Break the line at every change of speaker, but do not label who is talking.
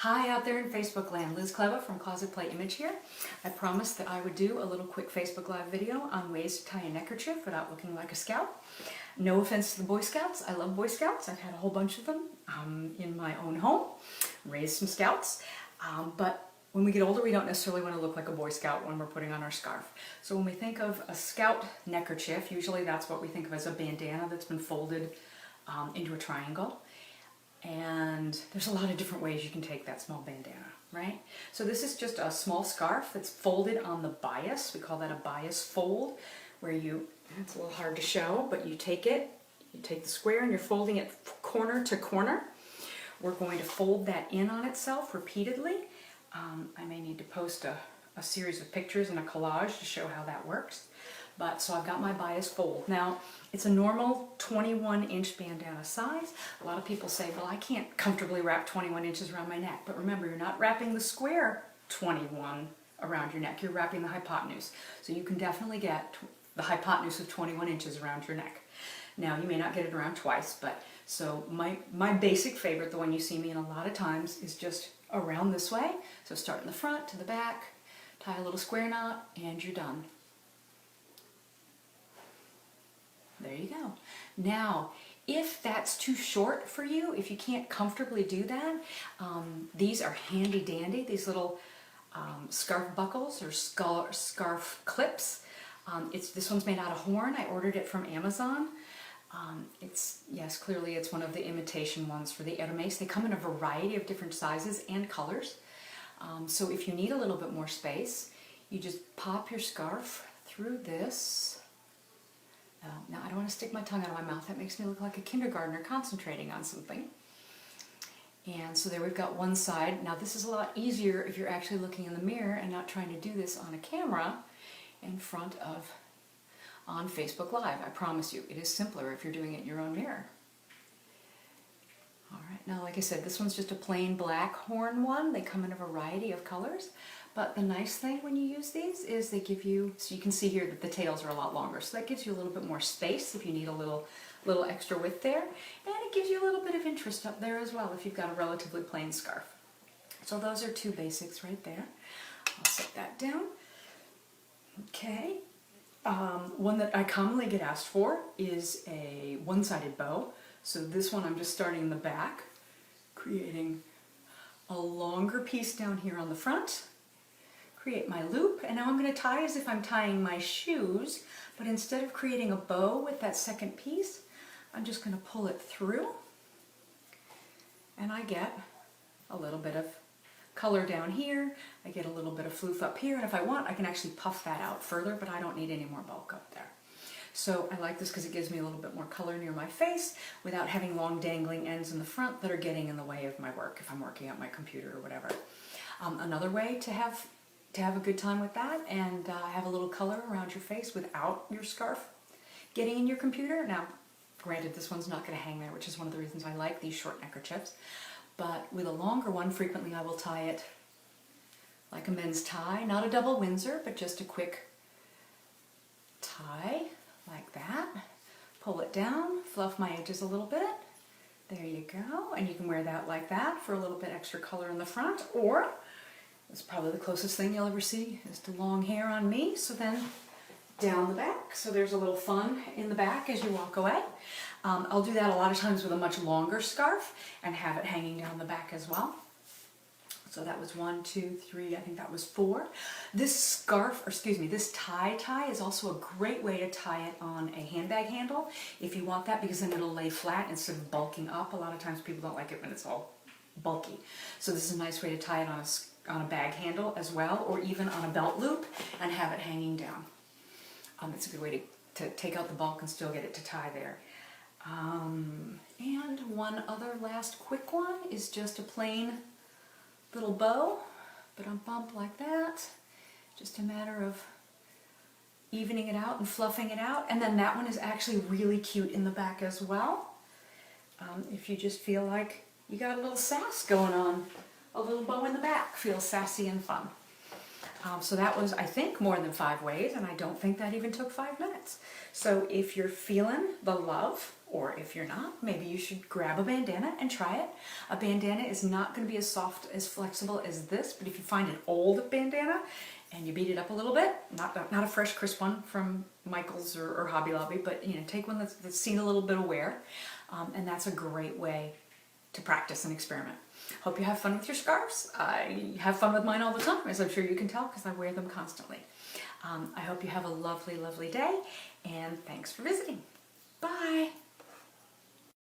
Hi out there in Facebook land, Liz Cleva from Closet Play Image here. I promised that I would do a little quick Facebook Live video on ways to tie a neckerchief without looking like a scout. No offense to the Boy Scouts, I love Boy Scouts. I've had a whole bunch of them in my own home, raised some Scouts, but when we get older we don't necessarily want to look like a Boy Scout when we're putting on our scarf. So when we think of a Scout neckerchief, usually that's what we think of as a bandana that's been folded into a triangle. And there's a lot of different ways you can take that small bandana, right? So this is just a small scarf that's folded on the bias. We call that a bias fold, where it's a little hard to show, but you take the square and you're folding it corner to corner. We're going to fold that in on itself repeatedly. I may need to post a series of pictures and a collage to show how that works. So I've got my bias fold. Now, it's a normal 21-inch bandana size. A lot of people say, well, I can't comfortably wrap 21 inches around my neck. But remember, you're not wrapping the square 21 around your neck. You're wrapping the hypotenuse. So you can definitely get the hypotenuse of 21 inches around your neck. Now, you may not get it around twice, so my basic favorite, the one you see me in a lot of times, is just around this way. So start in the front to the back, tie a little square knot, and you're done. There you go. Now, if that's too short for you, if you can't comfortably do that, these are handy dandy, these little scarf buckles or scarf clips. This one's made out of horn. I ordered it from Amazon. Yes, clearly it's one of the imitation ones for the Hermes. They come in a variety of different sizes and colors. So if you need a little bit more space, you just pop your scarf through this. Now, I don't want to stick my tongue out of my mouth. That makes me look like a kindergartner concentrating on something. And so there we've got one side. Now, this is a lot easier if you're actually looking in the mirror and not trying to do this on a camera in front of on Facebook Live. I promise you, it is simpler if you're doing it in your own mirror. All right, now like I said, this one's just a plain black horn one. They come in a variety of colors. But the nice thing when you use these is they give you, so you can see here that the tails are a lot longer, so that gives you a little bit more space if you need a little extra width there, and it gives you a little bit of interest up there as well if you've got a relatively plain scarf. So those are two basics right there. I'll set that down. Okay, one that I commonly get asked for is a one-sided bow. So this one I'm just starting in the back, creating a longer piece down here on the front. Create my loop, and now I'm going to tie as if I'm tying my shoes, but instead of creating a bow with that second piece, I'm just going to pull it through, and I get a little bit of color down here, I get a little bit of floof up here, and if I want, I can actually puff that out further, but I don't need any more bulk up there. So I like this because it gives me a little bit more color near my face without having long dangling ends in the front that are getting in the way of my work if I'm working at my computer or whatever. Another way to have a good time with that and have a little color around your face without your scarf getting in your computer. Now, granted, this one's not going to hang there, which is one of the reasons I like these short neckerchiefs. But with a longer one, frequently I will tie it like a men's tie. Not a double Windsor, but just a quick tie like that. Pull it down, fluff my edges a little bit. There you go. And you can wear that like that for a little bit extra color in the front, or it's probably the closest thing you'll ever see is the long hair on me. So then down the back. So there's a little fun in the back as you walk away. I'll do that a lot of times with a much longer scarf and have it hanging down the back as well. So that was 1, 2, 3, I think that was 4. This this tie is also a great way to tie it on a handbag handle if you want that, because then it'll lay flat instead of bulking up. A lot of times people don't like it when it's all bulky. So this is a nice way to tie it on a bag handle as well, or even on a belt loop and have it hanging down. It's a good way to take out the bulk and still get it to tie there. And one other last quick one is just a plain little bow, but on bump like that. Just a matter of evening it out and fluffing it out. And then that one is actually really cute in the back as well. If you just feel like you got a little sass going on. A little bow in the back feels sassy and fun. So that was, I think, more than 5 ways, and I don't think that even took 5 minutes. experiments. So if you're feeling the love, or if you're not, maybe you should grab a bandana and try it. A bandana is not going to be as soft, as flexible as this, but if you find an old bandana and you beat it up a little bit, not a fresh, crisp one from Michael's or Hobby Lobby, but take one that's seen a little bit of wear, and that's a great way to practice and experiment. Hope you have fun with your scarves. I have fun with mine all the time, as I'm sure you can tell, because I wear them constantly. I hope you have a lovely, lovely day, and thanks for visiting. Bye.